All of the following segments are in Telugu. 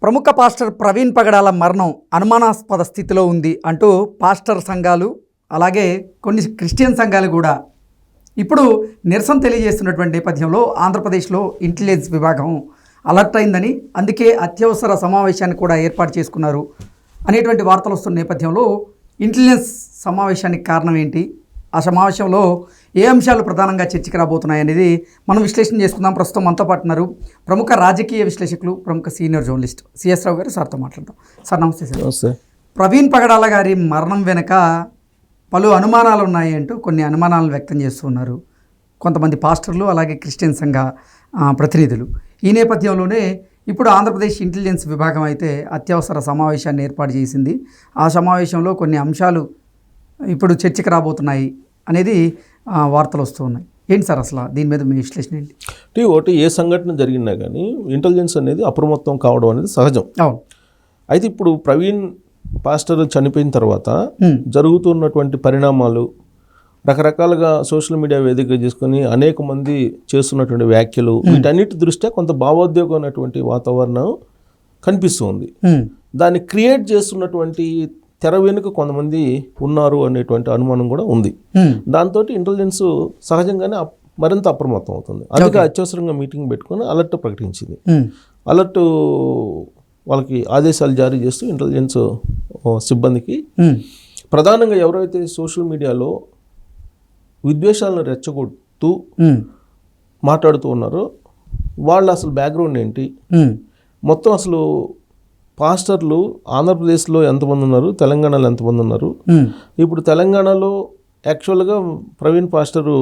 ప్రముఖ పాస్టర్ ప్రవీణ్ పగడాల మరణం అనుమానాస్పద స్థితిలో ఉంది అంటూ పాస్టర్ సంఘాలు అలాగే కొన్ని క్రిస్టియన్ సంఘాలు కూడా ఇప్పుడు నిరసన తెలియజేస్తున్నటువంటి నేపథ్యంలో ఆంధ్రప్రదేశ్లో ఇంటెలిజెన్స్ విభాగం అలర్ట్ అయిందని, అందుకే అత్యవసర సమావేశాన్ని కూడా ఏర్పాటు చేసుకున్నారు అనేటువంటి వార్తలు వస్తున్న నేపథ్యంలో ఇంటెలిజెన్స్ సమావేశానికి కారణం ఏంటి, ఆ సమావేశంలో ఏ అంశాలు ప్రధానంగా చర్చకు రాబోతున్నాయి అనేది మనం విశ్లేషణ చేసుకుందాం. ప్రస్తుతం మనతో పాటు ఉన్నారు ప్రముఖ రాజకీయ విశ్లేషకులు, ప్రముఖ సీనియర్ జర్నలిస్ట్ సిఎస్ రావు గారు. సార్తో మాట్లాడదాం. సార్ నమస్తే. సార్, ప్రవీణ్ పగడాల గారి మరణం వెనుక పలు అనుమానాలు ఉన్నాయి అంటూ కొన్ని అనుమానాలను వ్యక్తం చేస్తున్నారు కొంతమంది పాస్టర్లు అలాగే క్రిస్టియన్ సంఘ ప్రతినిధులు. ఈ నేపథ్యంలోనే ఇప్పుడు ఆంధ్రప్రదేశ్ ఇంటెలిజెన్స్ విభాగం అయితే అత్యవసర సమావేశాన్ని ఏర్పాటు చేసింది. ఆ సమావేశంలో కొన్ని అంశాలు ఇప్పుడు చర్చకు రాబోతున్నాయి అనేది వార్తలు వస్తూ ఉన్నాయి. ఏంటి సార్ అసలు దీని మీద మీ విశ్లేషణ ఏంటి? ఒకటి ఏ సంఘటన జరిగినా కానీ ఇంటెలిజెన్స్ అనేది అప్రమత్తం కావడం అనేది సహజం. అవును. అయితే ఇప్పుడు ప్రవీణ్ పాస్టర్ చనిపోయిన తర్వాత జరుగుతున్నటువంటి పరిణామాలు, రకరకాలుగా సోషల్ మీడియా వేదిక చేసుకొని అనేక మంది చేస్తున్నటువంటి వ్యాఖ్యలు, వీటన్నిటి దృష్ట్యా కొంత భావోద్వేగమైనటువంటి వాతావరణం కనిపిస్తుంది. దాన్ని క్రియేట్ చేస్తున్నటువంటి తెర వెనుక కొంతమంది ఉన్నారు అనేటువంటి అనుమానం కూడా ఉంది. దాంతో ఇంటెలిజెన్స్ సహజంగానే మరింత అప్రమత్తం అవుతుంది. అందుకే అత్యవసరంగా మీటింగ్ పెట్టుకొని అలర్ట్ ప్రకటించింది. అలర్ట్ వాళ్ళకి ఆదేశాలు జారీ చేస్తూ ఇంటెలిజెన్స్ సిబ్బందికి ప్రధానంగా ఎవరైతే సోషల్ మీడియాలో విద్వేషాలను రెచ్చగొడుతూ మాట్లాడుతూ ఉన్నారో వాళ్ళ అసలు బ్యాక్గ్రౌండ్ ఏంటి, మొత్తం అసలు పాస్టర్లు ఆంధ్రప్రదేశ్లో ఎంతమంది ఉన్నారు, తెలంగాణలో ఎంతమంది ఉన్నారు. ఇప్పుడు తెలంగాణలో యాక్చువల్గా ప్రవీణ్ పాస్టరు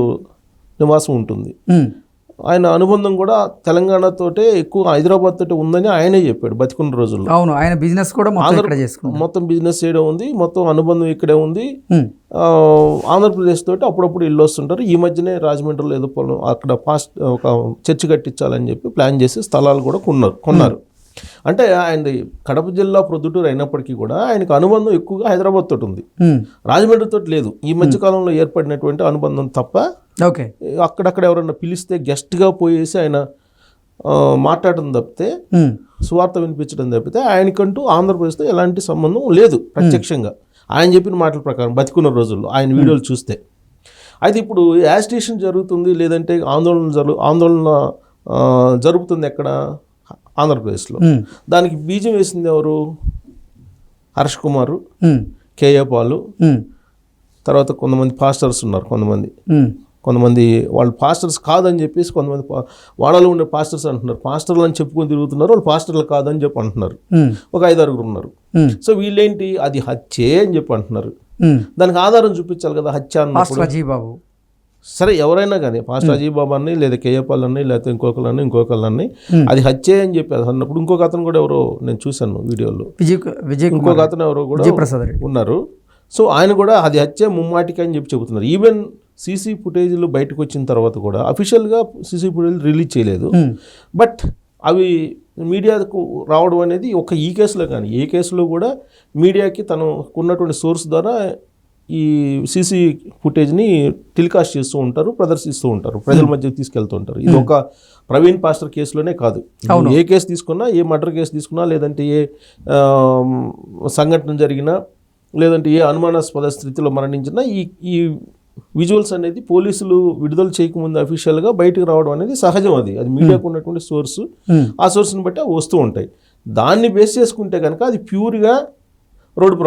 నివాసం ఉంటుంది. ఆయన అనుబంధం కూడా తెలంగాణతోటే ఎక్కువ, హైదరాబాద్ తోటే ఉందని ఆయనే చెప్పాడు బతికున్న రోజుల్లో. అవును, ఆయన బిజినెస్ కూడా మొత్తం బిజినెస్ చేయడం ఉంది, మొత్తం అనుబంధం ఇక్కడే ఉంది. ఆంధ్రప్రదేశ్ తోటి అప్పుడప్పుడు ఇల్లు వస్తుంటారు. ఈ మధ్యనే రాజమండ్రిలో ఏదో అక్కడ ఒక చర్చి కట్టించాలని చెప్పి ప్లాన్ చేసి స్థలాలు కూడా కొన్నారు. అంటే ఆయన కడప జిల్లా ప్రొద్దుటూరు అయినప్పటికీ కూడా ఆయనకు అనుబంధం ఎక్కువగా హైదరాబాద్ తోటి ఉంది, రాజమండ్రి తోటి లేదు. ఈ మధ్యకాలంలో ఏర్పడినటువంటి అనుబంధం తప్ప అక్కడక్కడ ఎవరైనా పిలిస్తే గెస్ట్గా పోయేసి ఆయన మాట్లాడడం తప్పితే, సువార్త వినిపించడం తప్పితే ఆయనకంటూ ఆంధ్రప్రదేశ్తో ఎలాంటి సంబంధం లేదు ప్రత్యక్షంగా. ఆయన చెప్పిన మాటల ప్రకారం బతికున్న రోజుల్లో ఆయన వీడియోలు చూస్తే. అయితే ఇప్పుడు యాజిటేషన్ జరుగుతుంది, లేదంటే ఆందోళన జరుగుతుంది ఎక్కడ, ఆంధ్రప్రదేశ్లో. దానికి బీజం వేసింది ఎవరు? హర్ష్ కుమారు, కేఏ పాలు, తర్వాత కొంతమంది పాస్టర్స్ ఉన్నారు. కొంతమంది వాళ్ళు పాస్టర్స్ కాదని చెప్పేసి కొంతమంది వాడలో ఉండే పాస్టర్స్ అంటున్నారు. పాస్టర్లు అని చెప్పుకొని తిరుగుతున్నారు, వాళ్ళు పాస్టర్లు కాదని చెప్పి అంటున్నారు. ఒక 5-6 ఉన్నారు. సో వీళ్ళేంటి, అది హత్యే అని చెప్పి అంటున్నారు. దానికి ఆధారం చూపించాలి కదా హత్య అన్నప్పుడు. సరే, ఎవరైనా కానీ పాస్టర్ అజయ్ బాబు అన్ని, లేదా కేఏపాల్ అన్ని, లేకపోతే ఇంకొకళ్ళని అది హత్యే అని చెప్పి అన్నప్పుడు ఇంకొక అతను కూడా ఎవరో నేను చూశాను వీడియోలో, ఇంకొక అతను ఎవరో కూడా ఉన్నారు. సో ఆయన కూడా అది హత్య ముమ్మాటికి అని చెప్పి చెబుతున్నారు. ఈవెన్ సీసీ ఫుటేజ్లు బయటకు వచ్చిన తర్వాత కూడా అఫీషియల్గా సీసీ ఫుటేజ్ రిలీజ్ చేయలేదు. బట్ అవి మీడియాకు రావడం అనేది ఈ కేసులో కానీ ఏ కేసులో కూడా మీడియాకి తనకున్నటువంటి సోర్స్ ద్వారా ఈ సీసీ ఫుటేజ్ని టెలికాస్ట్ చేస్తూ ఉంటారు, ప్రదర్శిస్తూ ఉంటారు, ప్రజల మధ్యకి తీసుకెళ్తూ ఉంటారు. ఇది ఒక ప్రవీణ్ పాస్టర్ కేసులోనే కాదు, ఏ కేసు తీసుకున్నా, ఏ మర్డర్ కేసు తీసుకున్నా, లేదంటే ఏ సంఘటన జరిగినా, లేదంటే ఏ అనుమానాస్పద స్థితిలో మరణించినా ఈ విజువల్స్ అనేది పోలీసులు విడుదల చేయకముందు అఫీషియల్గా బయటకు రావడం అనేది సహజం. అది మీడియాకు ఉన్నటువంటి సోర్సు, ఆ సోర్స్ని బట్టి అవి వస్తూ ఉంటాయి. దాన్ని బేస్ చేసుకుంటే కనుక అది ప్యూర్గా రోడ్డు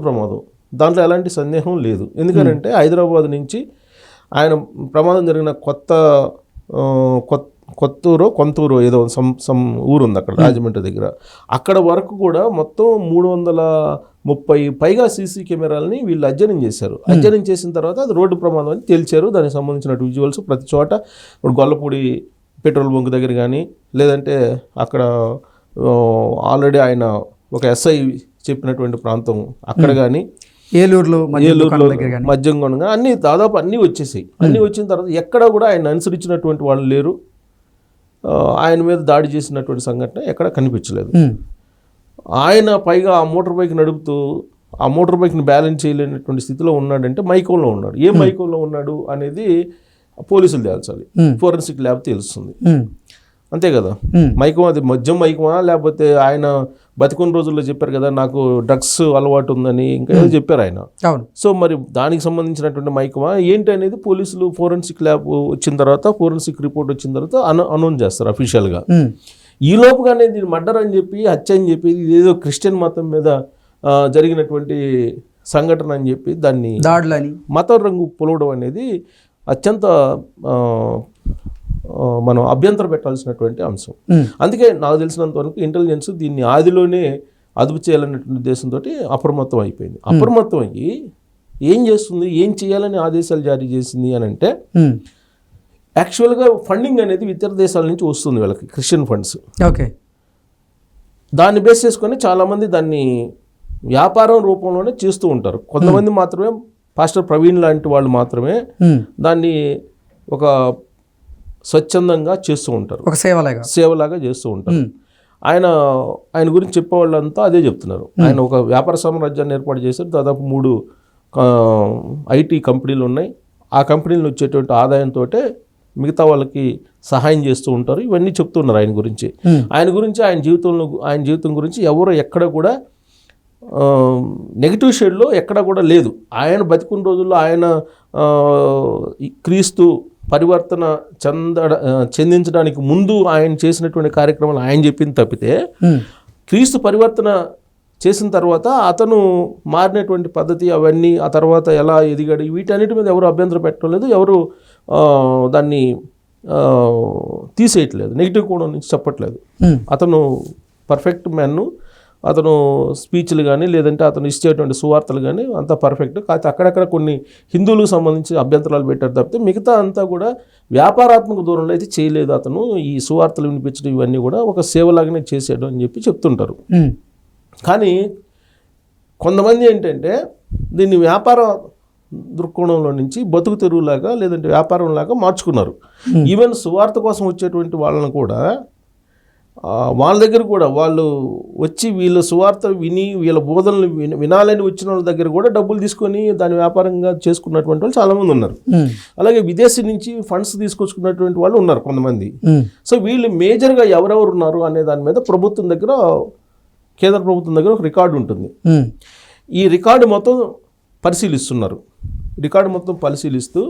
ప్రమాదం, దాంట్లో ఎలాంటి సందేహం లేదు. ఎందుకంటే హైదరాబాద్ నుంచి ఆయన ప్రమాదం జరిగిన కొంతూరు ఏదో సమ్ ఊరు ఉంది అక్కడ రాజమండ్రి దగ్గర, అక్కడ వరకు కూడా మొత్తం 330 పైగా సీసీ కెమెరాలని వీళ్ళు అధ్యయనం చేశారు. అధ్యయనం చేసిన తర్వాత అది రోడ్డు ప్రమాదం అని తేల్చారు. దానికి సంబంధించిన విజువల్స్ ప్రతి చోట, ఇప్పుడు గొల్లపూడి పెట్రోల్ బంక్ దగ్గర కానీ, లేదంటే అక్కడ ఆల్రెడీ ఆయన ఒక ఎస్ఐ చెప్పినటువంటి ప్రాంతం అక్కడ కానీ, ఏలూరులో మద్యంగొండ అన్ని దాదాపు అన్నీ వచ్చేసాయి. అన్నీ వచ్చిన తర్వాత ఎక్కడ కూడా ఆయన అనుసరించినటువంటి వాళ్ళు లేరు, ఆయన మీద దాడి చేసినటువంటి సంఘటన ఎక్కడ కనిపించలేదు. ఆయన పైగా ఆ మోటార్ బైక్ నడుపుతూ ఆ మోటార్ బైక్ని బ్యాలెన్స్ చేయలేనటువంటి స్థితిలో ఉన్నాడంటే మైకంలో ఉన్నాడు. ఏ మైకంలో ఉన్నాడు అనేది పోలీసులు తేల్చాలి, ఫోరెన్సిక్ ల్యాబ్ తెలుస్తుంది. అంతే కదా, మైకం అది మద్యం మైకమా లేకపోతే ఆయన బతికున్న రోజుల్లో చెప్పారు కదా నాకు డ్రగ్స్ అలవాటు ఉందని, ఇంకా ఏదో చెప్పారు ఆయన. సో మరి దానికి సంబంధించినటువంటి మైకమా ఏంటి అనేది పోలీసులు ఫోరెన్సిక్ ల్యాబ్ వచ్చిన తర్వాత, ఫోరెన్సిక్ రిపోర్ట్ వచ్చిన తర్వాత అనౌన్స్ చేస్తారు అఫీషియల్గా. ఈ లోపుగానే దీన్ని మర్డర్ అని చెప్పి, హత్య అని చెప్పి, ఇదేదో క్రిస్టియన్ మతం మీద జరిగినటువంటి సంఘటన అని చెప్పి దాన్ని దాడులని మతం రంగు పొలవడం అనేది అత్యంత మనం అభ్యంతరం పెట్టాల్సినటువంటి అంశం. అందుకే నాకు తెలిసినంత వరకు ఇంటెలిజెన్స్ దీన్ని ఆదిలోనే అదుపు చేయాలనేటువంటి ఉద్దేశంతో అప్రమత్తం అయిపోయింది. అప్రమత్తం అయ్యి ఏం చేస్తుంది, ఏం చేయాలని ఆదేశాలు జారీ చేసింది అని అంటే, యాక్చువల్గా ఫండింగ్ అనేది ఇతర దేశాల నుంచి వస్తుంది వీళ్ళకి, క్రిస్టియన్ ఫండ్స్. ఓకే, దాన్ని బేస్ చేసుకొని చాలామంది దాన్ని వ్యాపారం రూపంలోనే చేస్తూ ఉంటారు. కొంతమంది మాత్రమే, పాస్టర్ ప్రవీణ్ లాంటి వాళ్ళు మాత్రమే దాన్ని ఒక స్వచ్ఛందంగా చేస్తూ ఉంటారు, ఒక సేవలాగా చేస్తూ ఉంటారు. ఆయన గురించి చెప్పేవాళ్ళంతా అదే చెప్తున్నారు. ఆయన ఒక వ్యాపార సామ్రాజ్యాన్ని ఏర్పాటు చేశారు. దాదాపు 3 ఐటీ కంపెనీలు ఉన్నాయి. ఆ కంపెనీలు వచ్చేటువంటి ఆదాయంతో మిగతా వాళ్ళకి సహాయం చేస్తూ ఉంటారు. ఇవన్నీ చెప్తున్నారు ఆయన గురించి. ఆయన జీవితం గురించి ఎవరు ఎక్కడ కూడా నెగిటివ్ షేడ్లో ఎక్కడ కూడా లేదు. ఆయన బతికున్న రోజుల్లో ఆయన క్రీస్తు పరివర్తన చెందించడానికి ముందు ఆయన చేసినటువంటి కార్యక్రమాలు ఆయన చెప్పింది తప్పితే, క్రీస్తు పరివర్తన చేసిన తర్వాత అతను మారినటువంటి పద్ధతి అవన్నీ, ఆ తర్వాత ఎలా ఎదిగాడు, వీటన్నిటి మీద ఎవరు అభ్యంతరం పెట్టడం లేదు, ఎవరు దాన్ని తీసేయట్లేదు, నెగిటివ్ కోణం నుంచి చెప్పట్లేదు. అతను పర్ఫెక్ట్ మ్యాన్. అతను స్పీచ్లు కానీ లేదంటే అతను ఇచ్చేటువంటి సువార్తలు కానీ అంతా పర్ఫెక్ట్. కాకపోతే అక్కడక్కడ కొన్ని హిందువులకు సంబంధించి అభ్యంతరాలు పెట్టారు తప్పితే మిగతా అంతా కూడా వ్యాపారాత్మక దూరంలో అయితే చేయలేదు. అతను ఈ సువార్తలు వినిపించడం ఇవన్నీ కూడా ఒక సేవలాగానే చేసాడు అని చెప్పి చెప్తుంటారు. కానీ కొంతమంది ఏంటంటే దీన్ని వ్యాపార దృక్కోణంలో నుంచి బతుకు తెరువులాగా లేదంటే వ్యాపారంలాగా మార్చుకున్నారు. ఈవెన్ సువార్త కోసం వచ్చేటువంటి వాళ్ళని కూడా వాళ్ళ దగ్గర కూడా వాళ్ళు వచ్చి వీళ్ళ సువార్త విని వీళ్ళ బోధనలు వినాలని వచ్చిన వాళ్ళ దగ్గర కూడా డబ్బులు తీసుకొని దాని వ్యాపారంగా చేసుకున్నటువంటి వాళ్ళు చాలామంది ఉన్నారు. అలాగే విదేశీ నుంచి ఫండ్స్ తీసుకొచ్చుకున్నటువంటి వాళ్ళు ఉన్నారు కొంతమంది. సో వీళ్ళు మేజర్గా ఎవరెవరు ఉన్నారు అనే దాని మీద ప్రభుత్వం దగ్గర, కేంద్ర ప్రభుత్వం దగ్గర ఒక రికార్డు ఉంటుంది. ఈ రికార్డు మొత్తం పరిశీలిస్తున్నారు. రికార్డు మొత్తం పరిశీలిస్తూ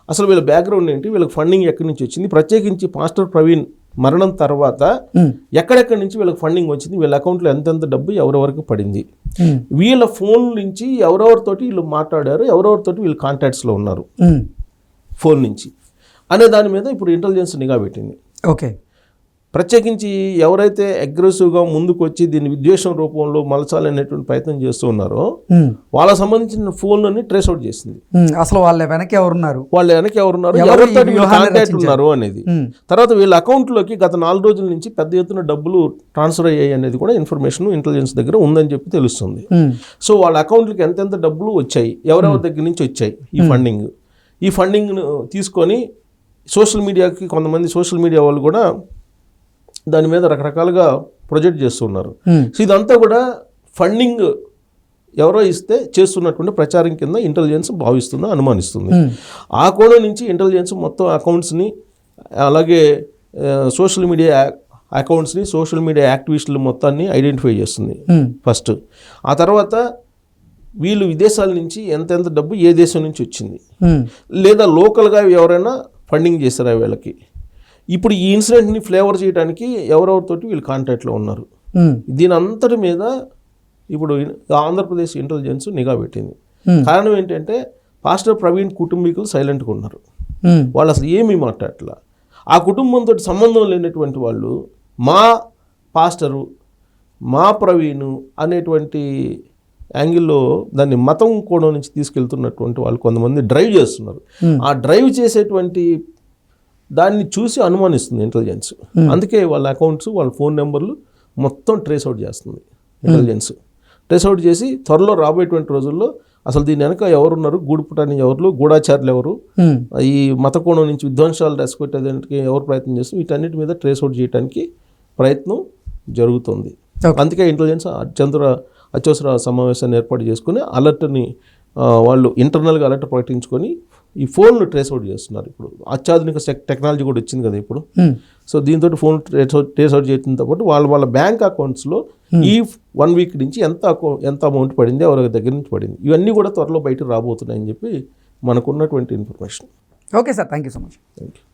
అసలు వీళ్ళ బ్యాక్గ్రౌండ్ ఏంటి, వీళ్ళకి ఫండింగ్ ఎక్కడి నుంచి వచ్చింది, ప్రత్యేకించి పాస్టర్ ప్రవీణ్ మరణం తర్వాత ఎక్కడెక్కడి నుంచి వీళ్ళకి ఫండింగ్ వచ్చింది, వీళ్ళ అకౌంట్లో ఎంతెంత డబ్బు ఎవరెవరికి పడింది, వీళ్ళ ఫోన్ నుంచి ఎవరెవరితోటి వీళ్ళు మాట్లాడారు, ఎవరెవరితోటి వీళ్ళు కాంటాక్ట్స్లో ఉన్నారు ఫోన్ నుంచి అనే దాని మీద ఇప్పుడు ఇంటెలిజెన్స్ నిఘా పెట్టింది. ఓకే, ప్రత్యేకించి ఎవరైతే అగ్రెసివ్గా ముందుకు వచ్చి దీన్ని విద్వేషం రూపంలో మలచాలనేటువంటి ప్రయత్నం చేస్తూ ఉన్నారో వాళ్ళకి సంబంధించిన ఫోన్లని ట్రేస్ అవుట్ చేసింది. అసలు వాళ్ళ వెనక ఎవరున్నారు, ఎవరితో కాంటాక్ట్ ఉన్నారు అనేది. తర్వాత వీళ్ళ అకౌంట్లోకి గత 4 రోజుల నుంచి పెద్ద ఎత్తున డబ్బులు ట్రాన్స్ఫర్ అయ్యాయి అనేది కూడా ఇన్ఫర్మేషన్ ఇంటెలిజెన్స్ దగ్గర ఉందని చెప్పి తెలుస్తుంది. సో వాళ్ళ అకౌంట్లకి ఎంతెంత డబ్బులు వచ్చాయి, ఎవరెవరి దగ్గర నుంచి వచ్చాయి ఈ ఫండింగ్ను తీసుకొని సోషల్ మీడియాకి, కొంతమంది సోషల్ మీడియా వాళ్ళు కూడా దాని మీద రకరకాలుగా ప్రొజెక్ట్ చేస్తున్నారు. సో ఇదంతా కూడా ఫండింగ్ ఎవరో ఇస్తే చేస్తున్నటువంటి ప్రచారం కింద ఇంటెలిజెన్స్ భావిస్తుందో అనుమానిస్తుంది. ఆ కోణం నుంచి ఇంటెలిజెన్స్ మొత్తం అకౌంట్స్ని, అలాగే సోషల్ మీడియా అకౌంట్స్ని, సోషల్ మీడియా యాక్టివిస్టులు మొత్తాన్ని ఐడెంటిఫై చేస్తుంది ఫస్ట్. ఆ తర్వాత వీళ్ళు విదేశాల నుంచి ఎంతెంత డబ్బు ఏ దేశం నుంచి వచ్చింది, లేదా లోకల్గా ఎవరైనా ఫండింగ్ చేస్తారా వీళ్ళకి. ఇప్పుడు ఈ ఇన్సిడెంట్ని ఫ్లేవర్ చేయడానికి ఎవరెవరితోటి వీళ్ళు కాంటాక్ట్లో ఉన్నారు. దీని అంతటి మీద ఇప్పుడు ఆంధ్రప్రదేశ్ ఇంటెలిజెన్స్ నిఘా పెట్టింది. కారణం ఏంటంటే పాస్టర్ ప్రవీణ్ కుటుంబీకులు సైలెంట్గా ఉన్నారు. వాళ్ళు అసలు ఏమీ మాట్లాడట్లా. ఆ కుటుంబంతో సంబంధం లేనటువంటి వాళ్ళు మా పాస్టరు, మా ప్రవీణ్ అనేటువంటి యాంగిల్లో దాన్ని మతం కోణం నుంచి తీసుకెళ్తున్నటువంటి వాళ్ళు కొంతమంది డ్రైవ్ చేస్తున్నారు. ఆ డ్రైవ్ చేసేటువంటి దాన్ని చూసి అనుమానిస్తుంది ఇంటెలిజెన్స్. అందుకే వాళ్ళ అకౌంట్స్, వాళ్ళ ఫోన్ నెంబర్లు మొత్తం ట్రేస్ అవుట్ చేస్తుంది ఇంటెలిజెన్స్. ట్రేస్ అవుట్ చేసి త్వరలో రాబోయేటువంటి రోజుల్లో అసలు దీని వెనక ఎవరున్నారు, గూడుపుటాని ఎవరు, గూఢాచారులు ఎవరు, ఈ మత కోణం నుంచి విధ్వంసాలు రెస్పెట్టేదానికి ఎవరు ప్రయత్నం చేస్తారు, వీటన్నిటి మీద ట్రేస్ అవుట్ చేయడానికి ప్రయత్నం జరుగుతుంది. అందుకే ఇంటెలిజెన్స్ అత్యవసర సమావేశాన్ని ఏర్పాటు చేసుకుని అలర్ట్ని వాళ్ళు ఇంటర్నల్గా అలర్ట్ ప్రకటించుకొని ఈ ఫోన్లు ట్రేస్ అవుట్ చేస్తున్నారు. ఇప్పుడు అత్యాధునిక టెక్నాలజీ కూడా వచ్చింది కదా ఇప్పుడు. సో దీంతో ఫోన్ ట్రేస్ అవుట్ చేయడంతో పాటు వాళ్ళ బ్యాంక్ అకౌంట్స్లో ఈ 1 వీక్ నుంచి ఎంత అమౌంట్ పడింది, ఎవరి దగ్గర నుంచి పడింది, ఇవన్నీ కూడా త్వరలో బయటకు రాబోతున్నాయని చెప్పి మనకున్నటువంటి information. Okay sir, thank you so much. Thank you.